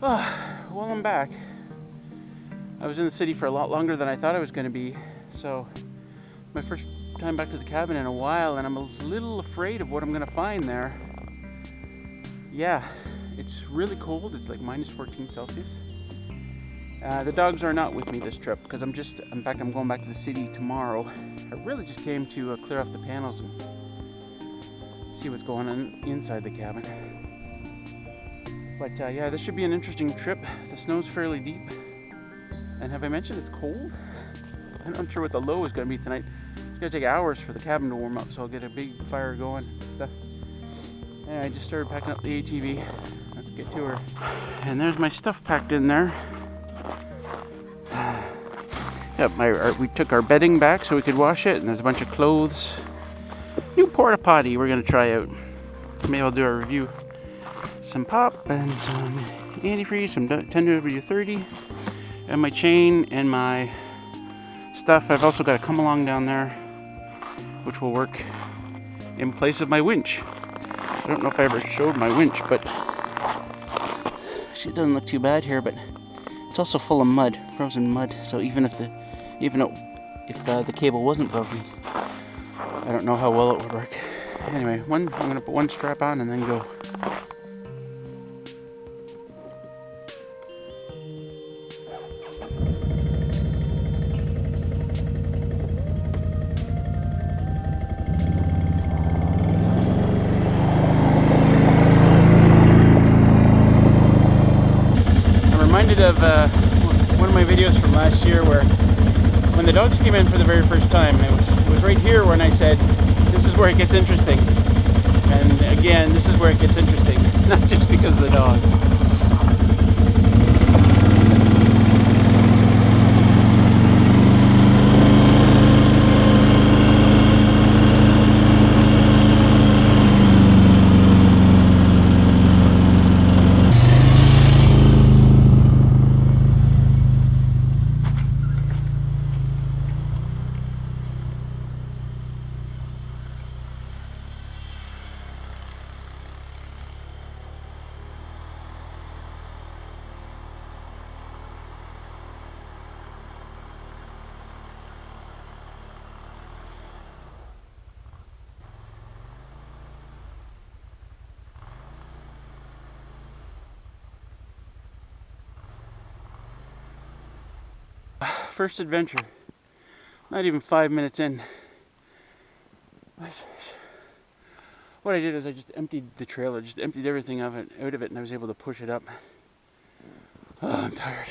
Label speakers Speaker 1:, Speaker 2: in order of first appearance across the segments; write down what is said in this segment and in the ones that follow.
Speaker 1: Well, I'm back. I was in the city for a lot longer than I thought I was going to be, so my first time back to the cabin in a while, and I'm a little afraid of what I'm going to find there. Yeah, it's really cold. It's like minus 14 Celsius. The dogs are not with me this trip because I'm going back to the city tomorrow. I really just came to clear off the panels and see what's going on inside the cabin. But yeah, this should be an interesting trip. The snow's fairly deep. And have I mentioned it's cold? I'm not sure what the low is going to be tonight. It's going to take hours for the cabin to warm up, so I'll get a big fire going and stuff. And I just started packing up the ATV. Let's get to her. And there's my stuff packed in there. Yep, we took our bedding back so we could wash it, and there's a bunch of clothes. New porta potty we're going to try out. Maybe I'll do a review. Some pop and some antifreeze, some 10W30, and my chain and my stuff. I've also got a come along down there, which will work in place of my winch. I don't know if I ever showed my winch, but actually it doesn't look too bad here. But it's also full of mud, frozen mud. So even if the cable wasn't broken, I don't know how well it would work. Anyway, I'm gonna put one strap on and then go. Of one of my videos from last year where when the dogs came in for the very first time, it was right here when I said this is where it gets interesting. And again, this is where it gets interesting, not just because of the dogs. First adventure, not even 5 minutes in. What I did is I just emptied the trailer, just emptied everything out of it, and I was able to push it up. Oh, I'm tired.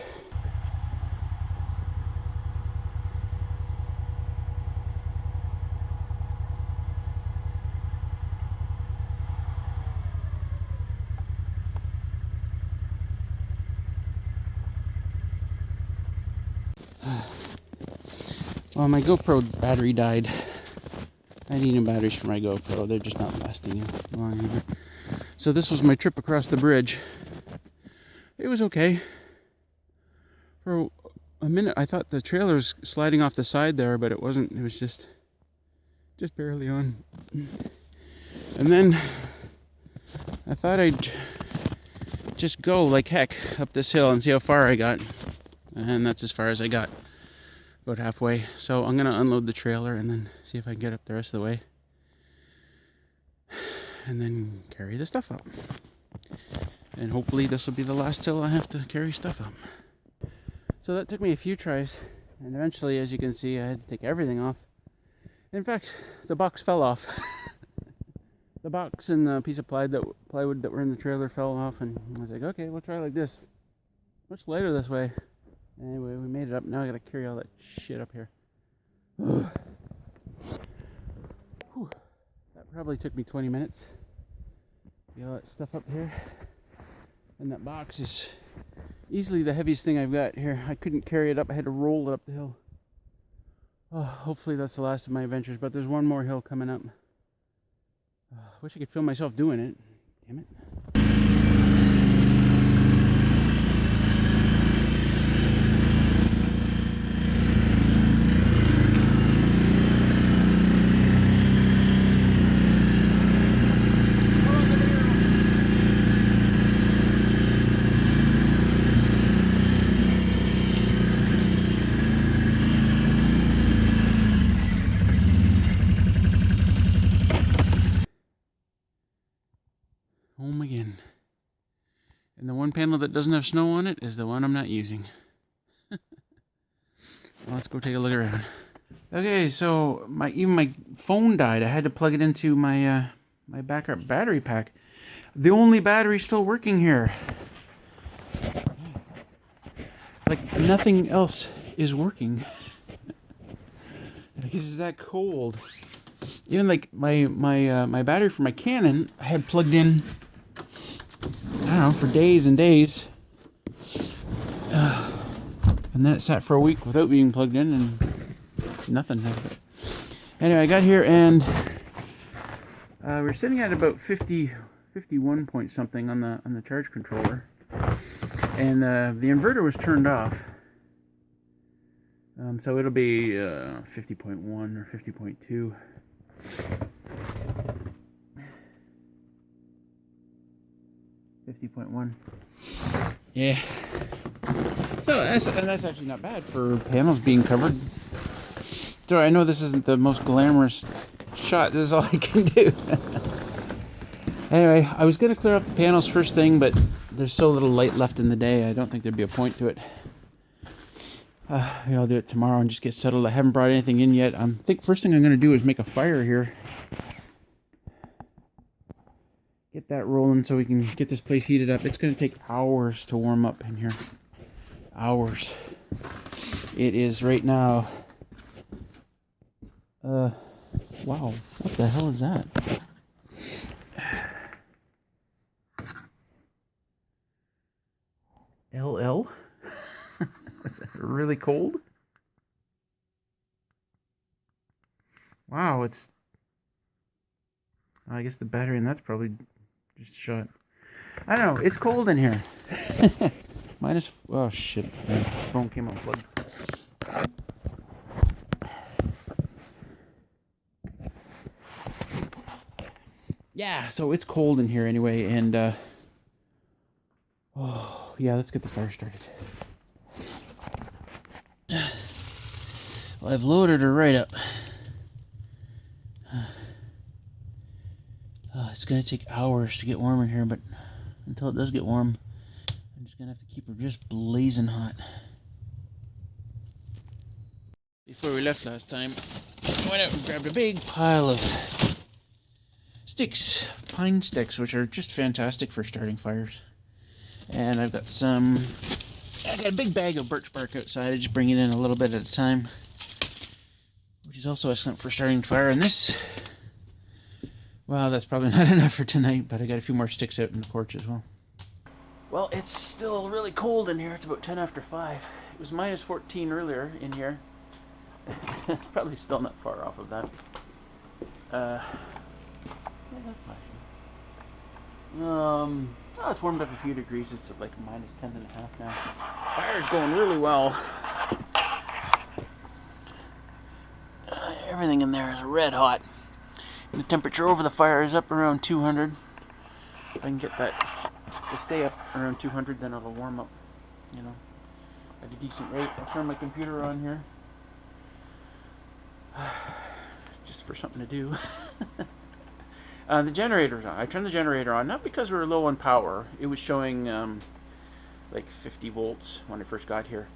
Speaker 1: Well, my GoPro battery died. I need new batteries for my GoPro. They're just not lasting long anymore. So this was my trip across the bridge. It was okay. For a minute, I thought the trailer was sliding off the side there, but it wasn't. It was just barely on. And then I thought I'd just go like heck up this hill and see how far I got. And that's as far as I got. About halfway. So I'm going to unload the trailer and then see if I can get up the rest of the way. And then carry the stuff up. And hopefully this will be the last hill I have to carry stuff up. So that took me a few tries. And eventually, as you can see, I had to take everything off. In fact, the box fell off. The box and the piece of plywood that were in the trailer fell off. And I was like, okay, we'll try like this. Much lighter this way. Anyway, we made it up. Now I gotta carry all that shit up here. Whew. That probably took me 20 minutes. Get all that stuff up here. And that box is easily the heaviest thing I've got here. I couldn't carry it up. I had to roll it up the hill. Oh, hopefully that's the last of my adventures, but there's one more hill coming up. Wish I could film myself doing it. Damn it. And the one panel that doesn't have snow on it is the one I'm not using. Well, let's go take a look around. Okay, so even my phone died. I had to plug it into my my backup battery pack. The only battery still working here. Like nothing else is working. Because it's that cold. Even like my battery for my Canon, I had plugged in, I don't know, for days and days. And then it sat for a week without being plugged in and nothing happened. Anyway, I got here and we're sitting at about 51 point something on the charge controller. And the inverter was turned off. So it'll be 50.1 or 50.2. Yeah. So that's actually not bad for panels being covered. So I know this isn't the most glamorous shot. This is all I can do. Anyway, I was going to clear off the panels first thing, but there's so little light left in the day, I don't think there'd be a point to it. Maybe I'll do it tomorrow and just get settled. I haven't brought anything in yet. I think first thing I'm going to do is make a fire here. Get that rolling so we can get this place heated up. It's going to take hours to warm up in here. Hours. It is right now. Wow. What the hell is that? LL? Is it really cold? Wow, it's... I guess the battery in that's probably just shot. I don't know, it's cold in here. Minus... Oh, shit. My phone came unplugged. Yeah, so it's cold in here anyway, and... Oh, yeah, let's get the fire started. Well, I've loaded her right up. It's going to take hours to get warm in here, but until it does get warm, I'm just going to have to keep her just blazing hot. Before we left last time, I went out and grabbed a big pile of sticks, pine sticks, which are just fantastic for starting fires. And I've got I got a big bag of birch bark outside. I just bring it in a little bit at a time, which is also excellent for starting fire. And this, well, that's probably not enough for tonight, but I got a few more sticks out in the porch as well. Well, it's still really cold in here. It's about 10 after 5. It was minus 14 earlier in here. Probably still not far off of that. Yeah, that's flashing. Oh, it's warmed up a few degrees. It's at like minus 10.5 now. Fire's going really well. Everything in there is red hot. And the temperature over the fire is up around 200. If I can get that to stay up around 200, then it'll warm up, you know, at a decent rate. I'll turn my computer on here. Just for something to do. The generator's on. I turned the generator on, not because we were low on power. It was showing like 50 volts when I first got here.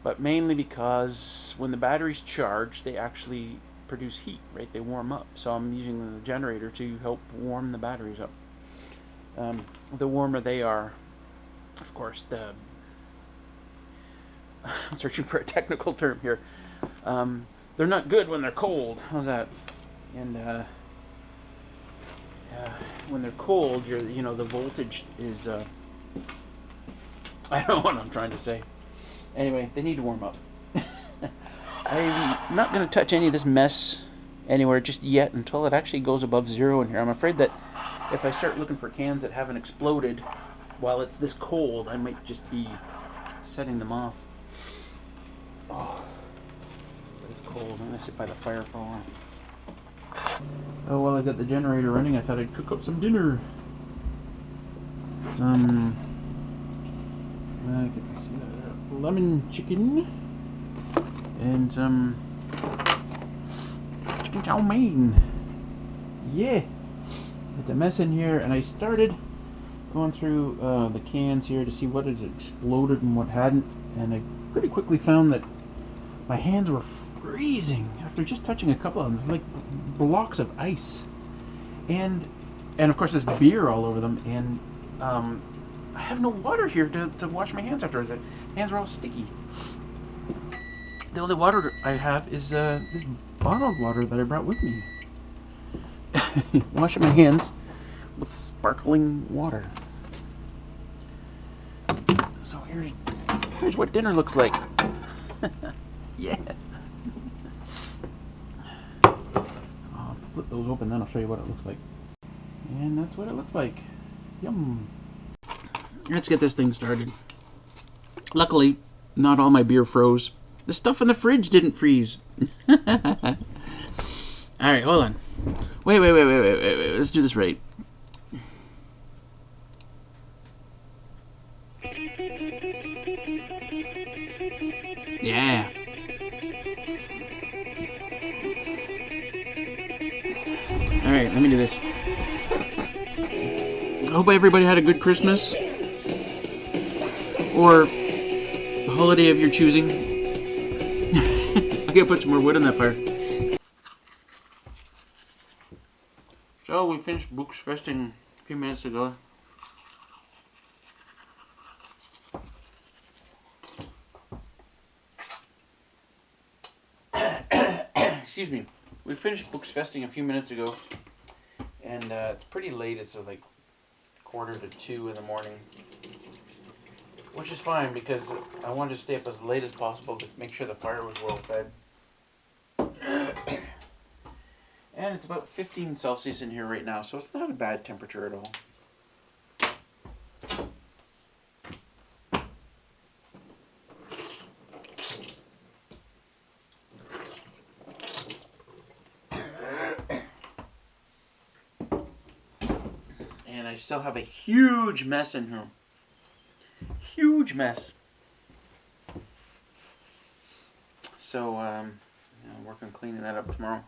Speaker 1: But mainly because when the batteries charge, they actually produce heat, right? They warm up. So I'm using the generator to help warm the batteries up. The warmer they are, of course, I'm searching for a technical term here. They're not good when they're cold. How's that? And when they're cold, the voltage is I don't know what I'm trying to say. Anyway, they need to warm up. I'm not going to touch any of this mess anywhere just yet until it actually goes above 0 in here. I'm afraid that if I start looking for cans that haven't exploded while it's this cold, I might just be setting them off. Oh, it's cold. I'm going to sit by the fire for a while. Oh, well, I got the generator running. I thought I'd cook up some dinner. Some lemon chicken and some chicken chow mein. Yeah, it's a mess in here, and I started Going through the cans here to see what has exploded and what hadn't, and I pretty quickly found that my hands were freezing after just touching a couple of them, like blocks of ice, and of course there's beer all over them, and I have no water here to wash my hands afterwards. My hands are all sticky. The only water I have is this bottled water that I brought with me. Washing my hands with sparkling water. So here's what dinner looks like. Yeah. I'll split those open, then I'll show you what it looks like. And that's what it looks like. Yum. Let's get this thing started. Luckily, not all my beer froze. The stuff in the fridge didn't freeze. Alright, hold on. Wait. Let's do this right. Yeah. Alright, let me do this. I hope everybody had a good Christmas. Or holiday of your choosing. I gotta put some more wood on that fire. So we finished books festing a few minutes ago. Excuse me. We finished books festing a few minutes ago, and it's pretty late. It's like 1:45 in the morning, which is fine because I wanted to stay up as late as possible to make sure the fire was well fed. And it's about 15 Celsius in here right now, so it's not a bad temperature at all. And I still have a huge mess in here. Huge mess. So, I'll work on cleaning that up tomorrow.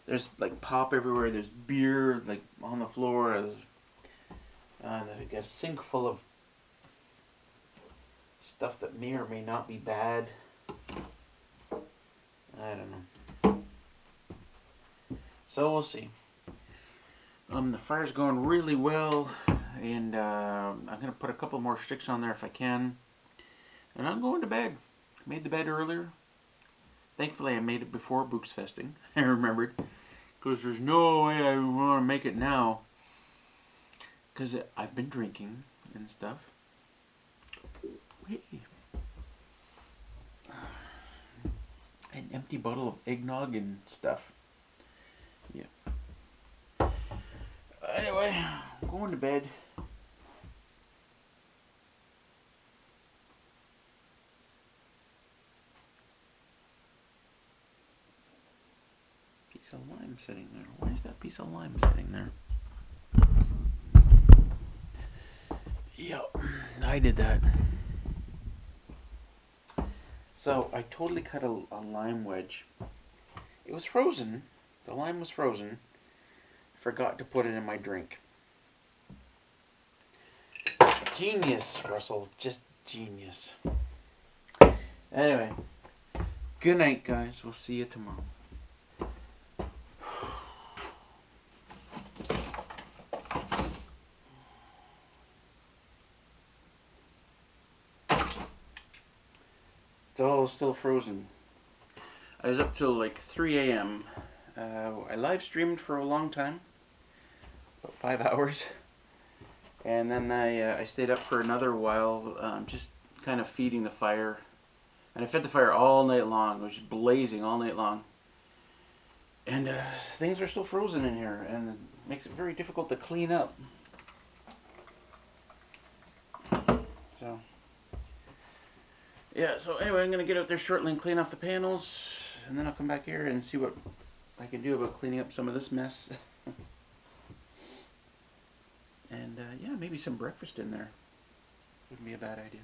Speaker 1: There's like pop everywhere. There's beer like on the floor. There's I got a sink full of stuff that may or may not be bad. I don't know. So we'll see. The fire's going really well, and I'm gonna put a couple more sticks on there if I can. And I'm going to bed. Made the bed earlier. Thankfully, I made it before Books Festing. I remembered. Because there's no way I want to make it now. Because I've been drinking and stuff. Wait. An empty bottle of eggnog and stuff. Yeah. Anyway, I'm going to bed. Piece of lime sitting there. Why is that piece of lime sitting there? Yep, I did that. So I totally cut a lime wedge. It was frozen. The lime was frozen. Forgot to put it in my drink. Genius, Russell. Just genius. Anyway, good night, guys. We'll see you tomorrow. It's all still frozen. I was up till like 3 a.m. I live streamed for a long time, about 5 hours, and then I stayed up for another while, just kind of feeding the fire. And I fed the fire all night long. It was blazing all night long. And things are still frozen in here, and it makes it very difficult to clean up. So, yeah, so anyway, I'm going to get out there shortly and clean off the panels, and then I'll come back here and see what I can do about cleaning up some of this mess. And, yeah, maybe some breakfast in there. Wouldn't be a bad idea.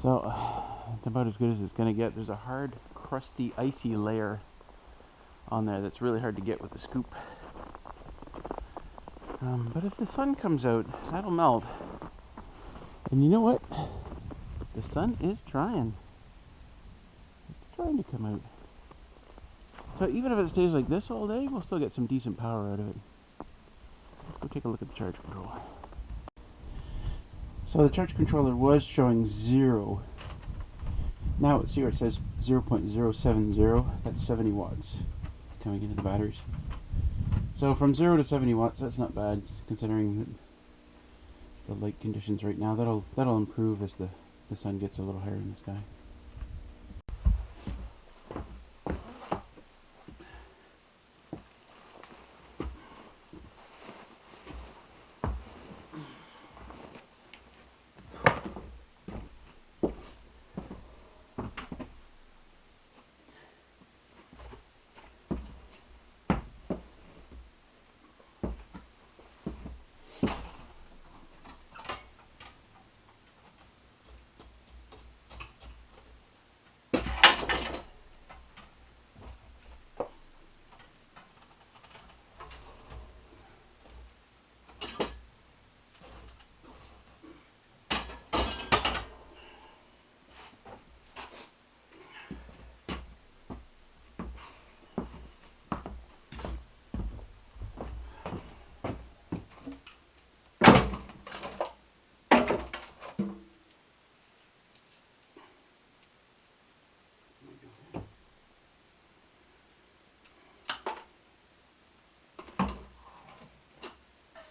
Speaker 1: So it's about as good as it's gonna get. There's a hard, crusty, icy layer on there that's really hard to get with the scoop. But if the sun comes out, that'll melt. And you know what? The sun is trying. It's trying to come out. So even if it stays like this all day, we'll still get some decent power out of it. Let's go take a look at the charge control. So the charge controller was showing 0. Now see where it says 0.070, that's 70 watts coming into the batteries. So from 0 to 70 watts, that's not bad considering the light conditions right now. That'll improve as the sun gets a little higher in the sky.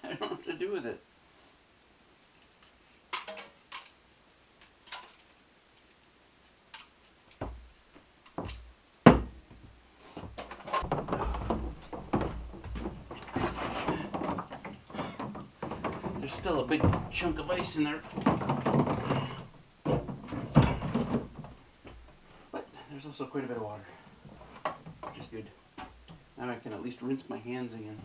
Speaker 1: I don't know what to do with it. There's still a big chunk of ice in there. But there's also quite a bit of water, which is good. Now I can at least rinse my hands again.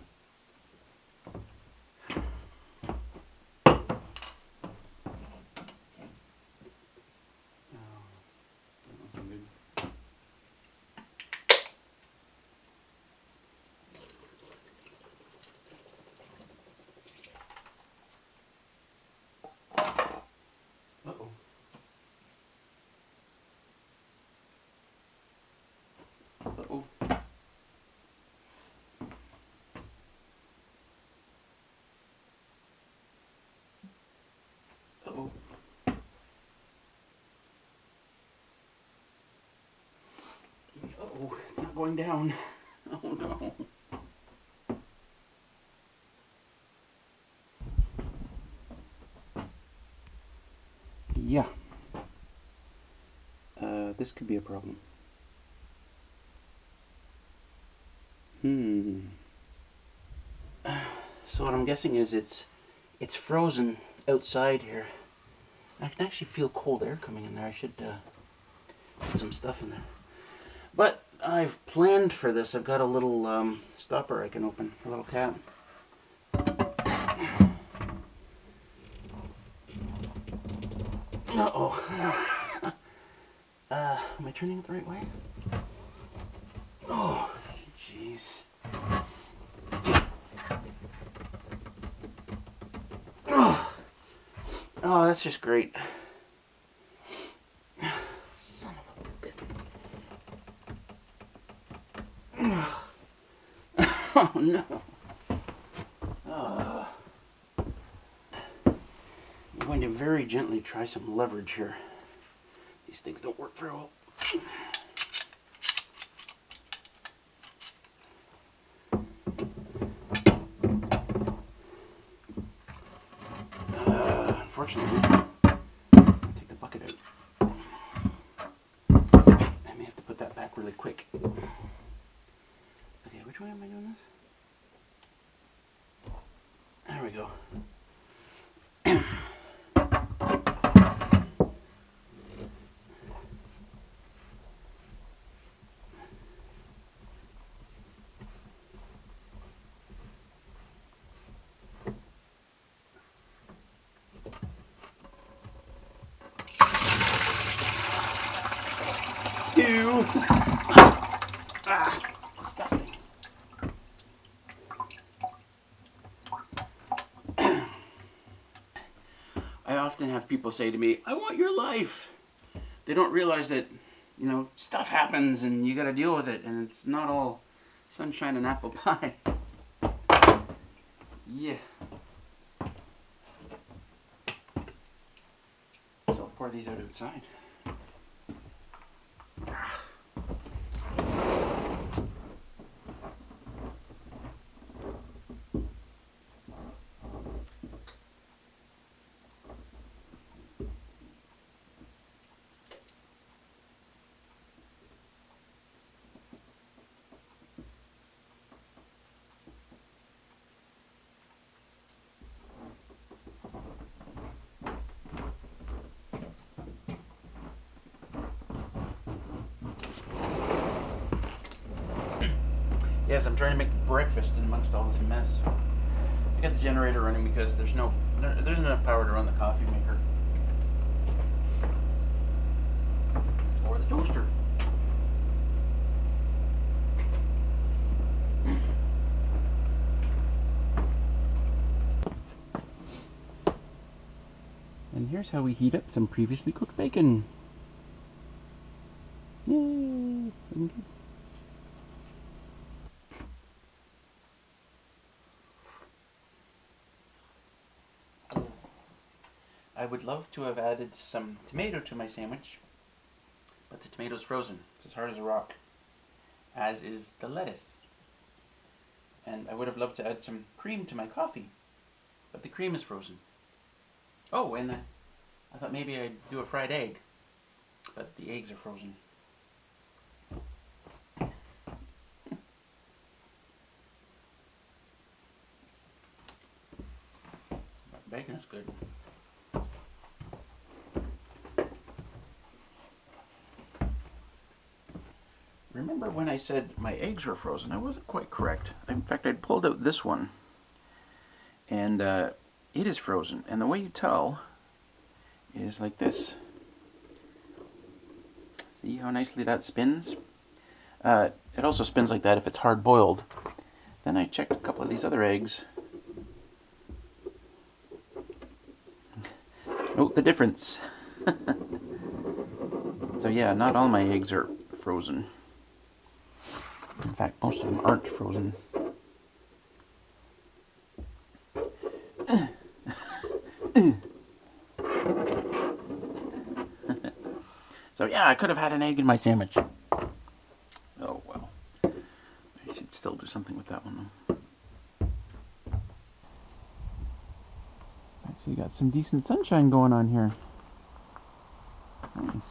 Speaker 1: Uh-oh. Uh-oh. Uh-oh. Uh-oh, it's not going down. Oh no. Yeah. This could be a problem. So what I'm guessing is it's frozen outside here. I can actually feel cold air coming in there. I should put some stuff in there. But I've planned for this. I've got a little stopper I can open, a little cap. Uh-oh. Am I turning it the right way? Oh, jeez. Oh, that's just great. Son of a bitch. Oh no. I'm going to very gently try some leverage here. These things don't work very well. Unfortunately, take the bucket out. I may have to put that back really quick. Okay, which way am I doing this? There we go. Disgusting. I often have people say to me, I want your life. They don't realize that, you know, stuff happens and you got to deal with it, and it's not all sunshine and apple pie. Yeah. So I'll pour these out outside. Yes, I'm trying to make breakfast in amongst all this mess. I got the generator running because there's enough power to run the coffee maker or the toaster. And here's how we heat up some previously cooked bacon. Yay! I would love to have added some tomato to my sandwich, but the tomato's frozen. It's as hard as a rock, as is the lettuce. And I would have loved to add some cream to my coffee, but the cream is frozen. Oh, and I thought maybe I'd do a fried egg, but the eggs are frozen. Bacon is good. Remember when I said my eggs were frozen? I wasn't quite correct. In fact, I'd pulled out this one, and it is frozen. And the way you tell is like this. See how nicely that spins? It also spins like that if it's hard-boiled. Then I checked a couple of these other eggs. Note the difference. So yeah, not all my eggs are frozen. In fact, most of them aren't frozen. So yeah, I could have had an egg in my sandwich. Oh well. I should still do something with that one though. Actually got some decent sunshine going on here. Nice.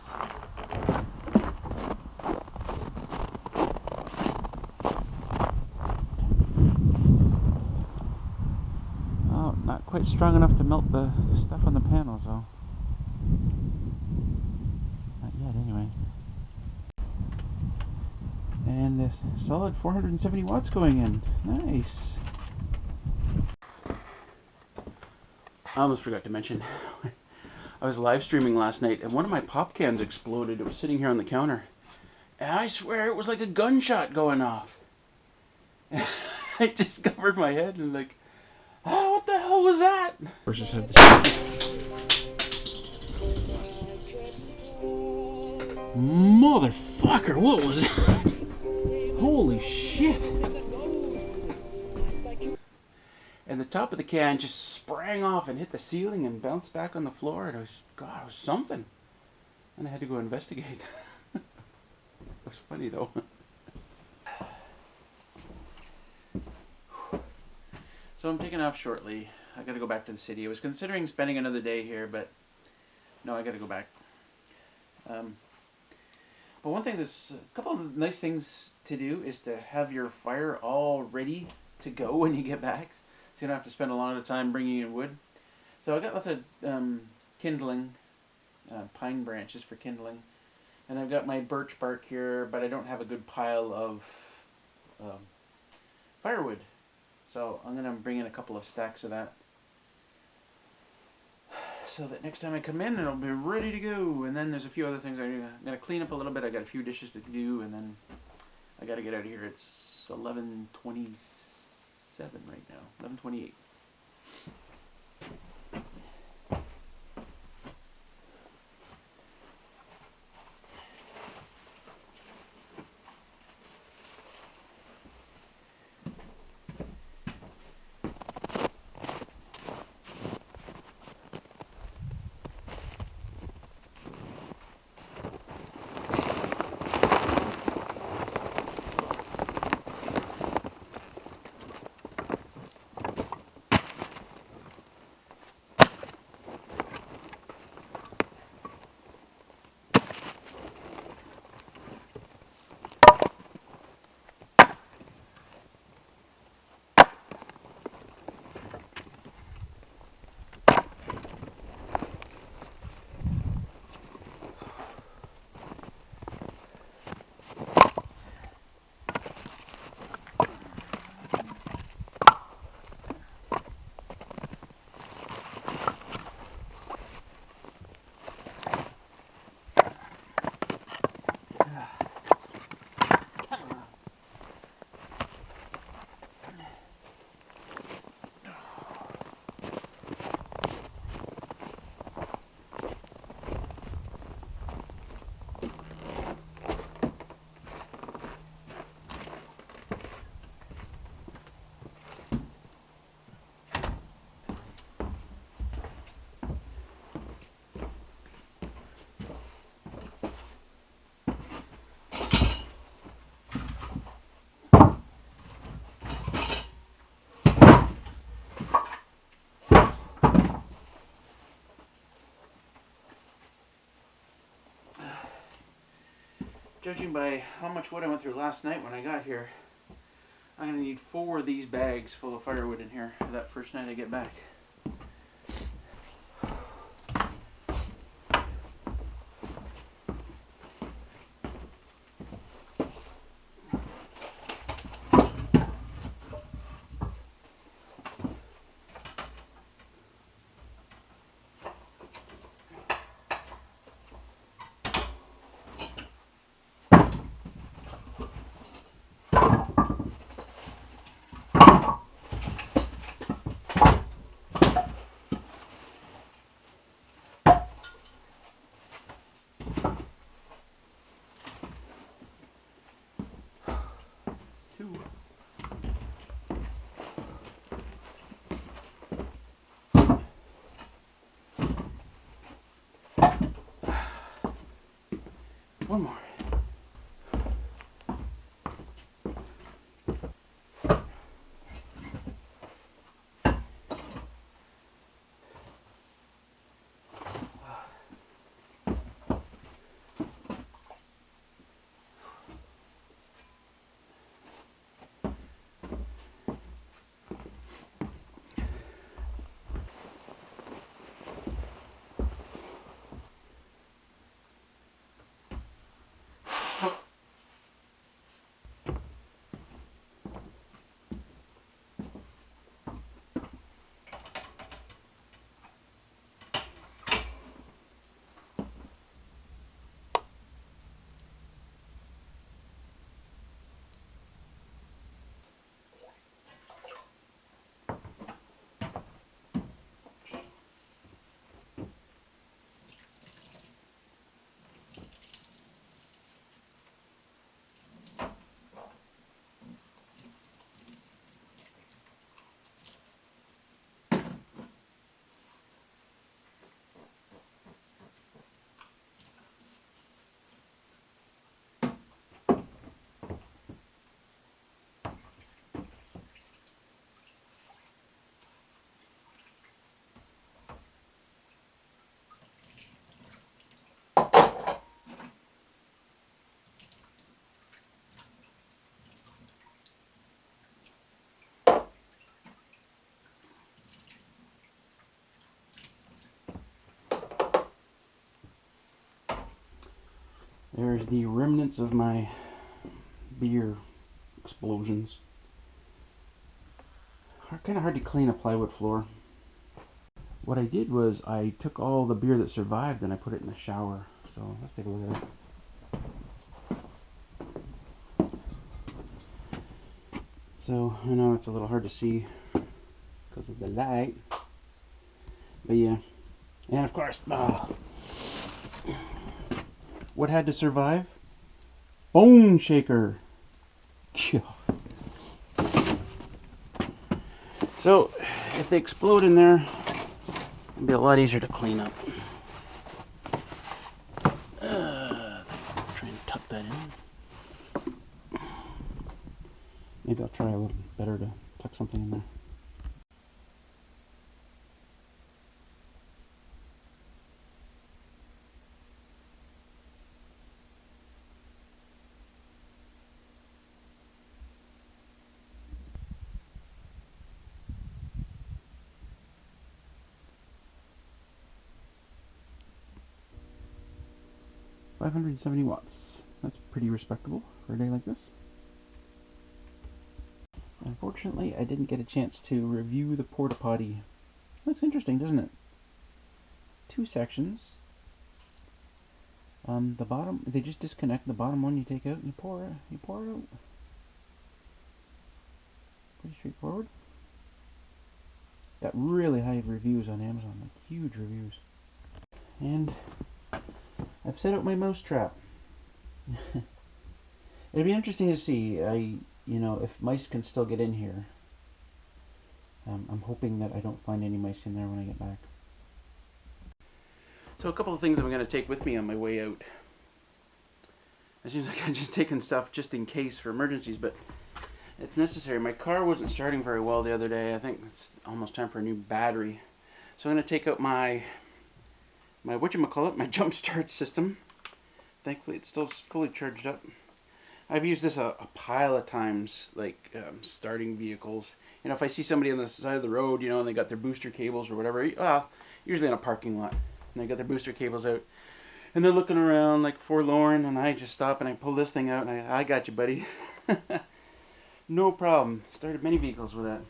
Speaker 1: Oh, not quite strong enough to melt the stuff on the panels though. Not yet anyway. And a solid 470 watts going in. Nice. I almost forgot to mention, I was live streaming last night and one of my pop cans exploded. It was sitting here on the counter. And I swear it was like a gunshot going off. I just covered my head and like, oh, what the hell was that? Versus have this. Motherfucker, what was that? Holy shit. And the top of the can just sprang off and hit the ceiling and bounced back on the floor. And it was something. And I had to go investigate. It was funny though. So I'm taking off shortly. I gotta go back to the city. I was considering spending another day here, but no, I gotta go back. But one thing that's a couple of nice things to do is to have your fire all ready to go when you get back. So you don't have to spend a lot of time bringing in wood. So I got lots of kindling, pine branches for kindling. And I've got my birch bark here, but I don't have a good pile of firewood. So I'm going to bring in a couple of stacks of that. so that next time I come in, it'll be ready to go. And then there's a few other things I'm gonna clean up a little bit. I got a few dishes to do, and then I gotta get out of here. It's 11:27 right now. 11:28. Judging by how much wood I went through last night when I got here, I'm going to need 4 of these bags full of firewood in here for that first night I get back. One more. There's the remnants of my beer explosions. Kind of hard to clean a plywood floor. what I did was I took all the beer that survived and I put it in the shower. So let's take a look at it. So I know it's a little hard to see because of the light, but yeah. And of course, what had to survive? Bone shaker. So if they explode in there, it'll be a lot easier to clean up. Try and tuck that in. Maybe I'll try a little better to tuck something in there. $570 watts. That's pretty respectable for a day like this. Unfortunately, I didn't get a chance to review the porta potty. Looks interesting, doesn't it? 2 sections. The bottom, they just disconnect. The bottom one you take out and you pour it out. Pretty straightforward. Got really high reviews on Amazon, like huge reviews. And I've set up my mouse trap. It'd be interesting to see, if mice can still get in here. I'm hoping that I don't find any mice in there when I get back. So a couple of things I'm going to take with me on my way out. It seems like I'm just taking stuff just in case for emergencies, but it's necessary. My car wasn't starting very well the other day. I think it's almost time for a new battery. So I'm going to take out my jump start system. Thankfully it's still fully charged up. I've used this a pile of times, like starting vehicles. If I see somebody on the side of the road, and they got their booster cables or whatever, usually in a parking lot, and they got their booster cables out, and they're looking around like forlorn, and I just stop and I pull this thing out, and I got you, buddy. No problem. Started many vehicles with that.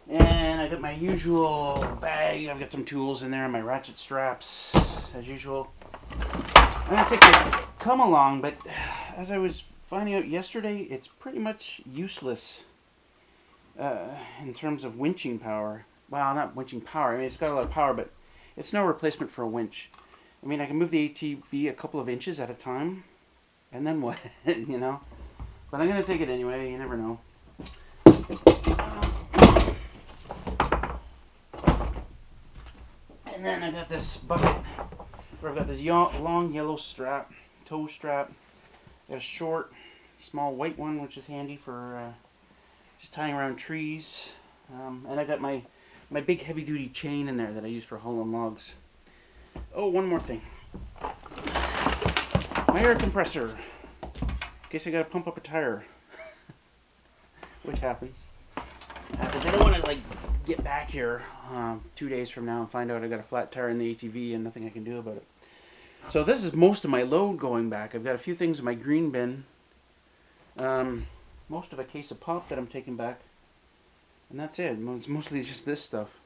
Speaker 1: And I got my usual bag. I've got some tools in there, my ratchet straps, as usual. I'm going to take the come along, but as I was finding out yesterday, it's pretty much useless in terms of winching power. Well, not winching power. I mean, it's got a lot of power, but it's no replacement for a winch. I mean, I can move the ATV a couple of inches at a time, and then what, But I'm going to take it anyway. You never know. And then I got this bucket where I've got this long yellow strap, toe strap. Got a short, small white one, which is handy for just tying around trees. And I got my big heavy duty chain in there that I use for hauling logs. Oh, one more thing. My air compressor. In case I gotta pump up a tire. Which happens. Because I don't want to get back here 2 days from now and find out I got a flat tire in the ATV and nothing I can do about it. So this is most of my load going back. I've got a few things in my green bin. Most of a case of pop that I'm taking back. And that's it. It's mostly just this stuff.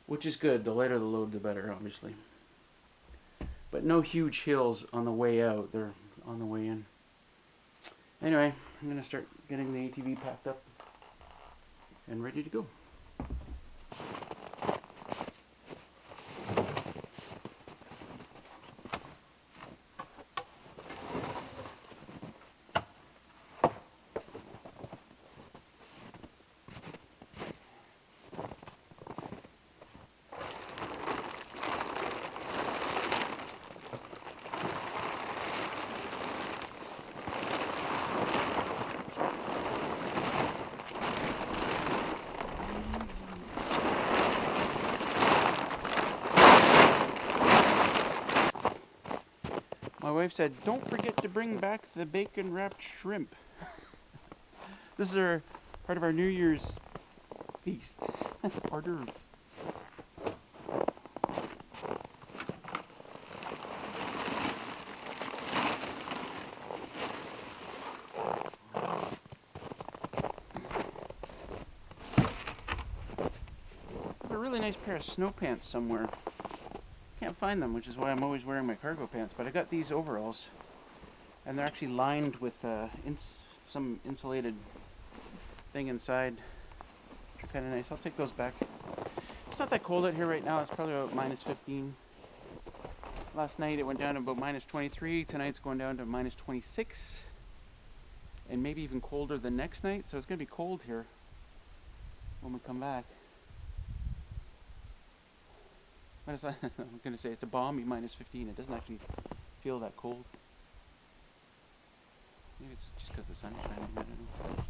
Speaker 1: Which is good. The lighter the load, the better, obviously. But no huge hills on the way out. They're on the way in. Anyway, I'm going to start getting the ATV packed up and ready to go. My wife said, don't forget to bring back the bacon wrapped shrimp. This is part of our New Year's feast. Hors d'oeuvres. really nice pair of snow pants somewhere. Can't find them, which is why I'm always wearing my cargo pants. But I got these overalls, and they're actually lined with some insulated thing inside, which are kind of nice. I'll take those back. It's not that cold out here right now. It's probably about minus 15. Last night it went down to about minus 23. Tonight's going down to minus 26. And maybe even colder the next night. So it's going to be cold here when we come back. But it's, I'm going to say it's a balmy minus 15. It doesn't actually feel that cold. Maybe it's just because the sun is shining. I don't know.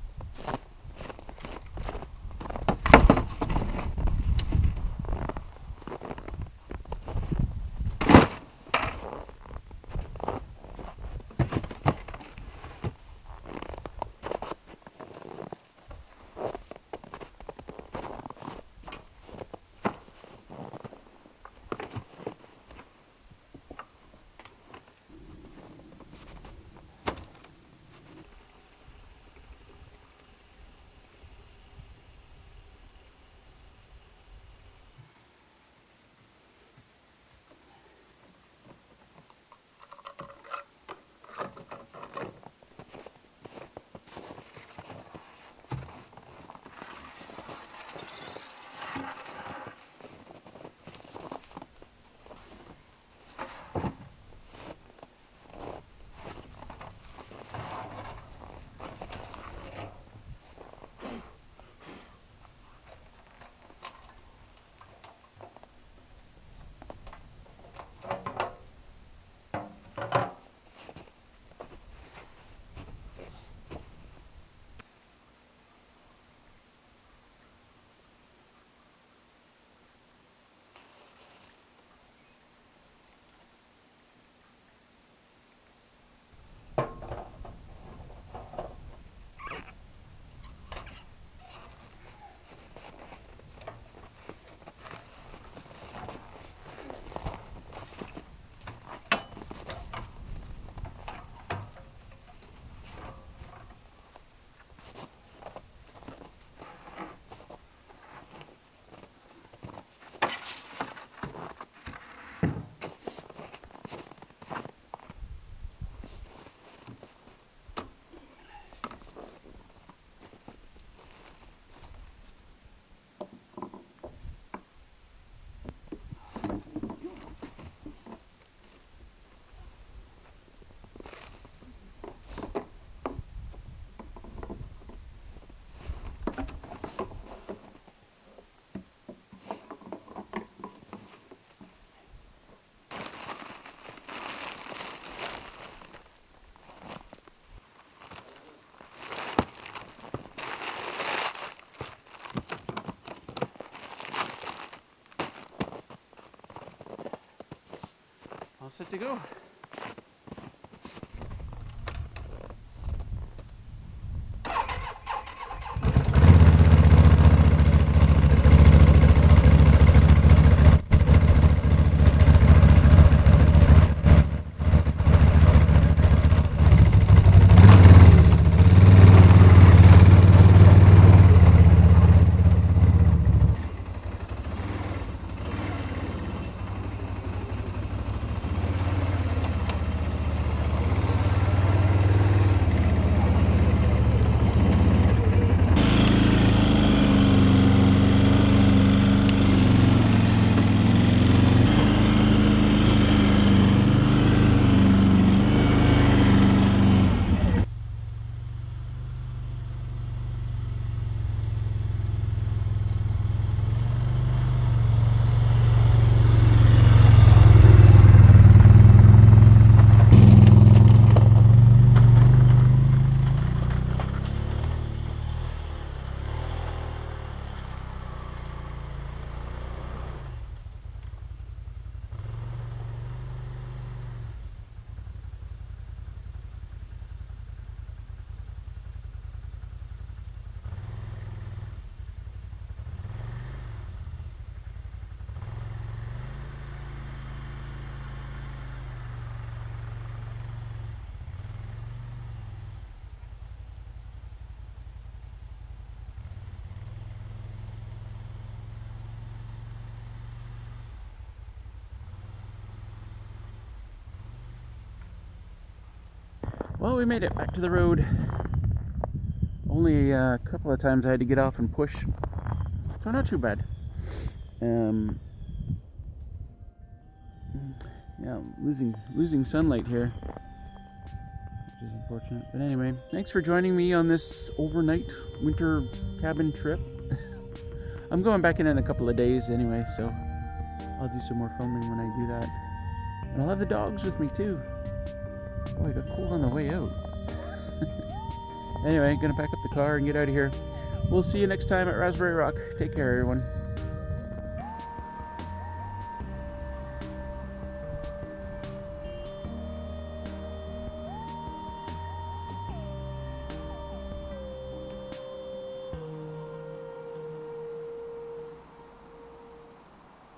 Speaker 1: All set to go. Well, we made it back to the road. Only a couple of times I had to get off and push, so not too bad. Yeah, losing sunlight here, which is unfortunate. But anyway, thanks for joining me on this overnight winter cabin trip. I'm going back in a couple of days anyway, so I'll do some more filming when I do that. And I'll have the dogs with me too. Oh, I got cold on the way out. Anyway, gonna pack up the car and get out of here. We'll see you next time at Raspberry Rock. Take care, everyone.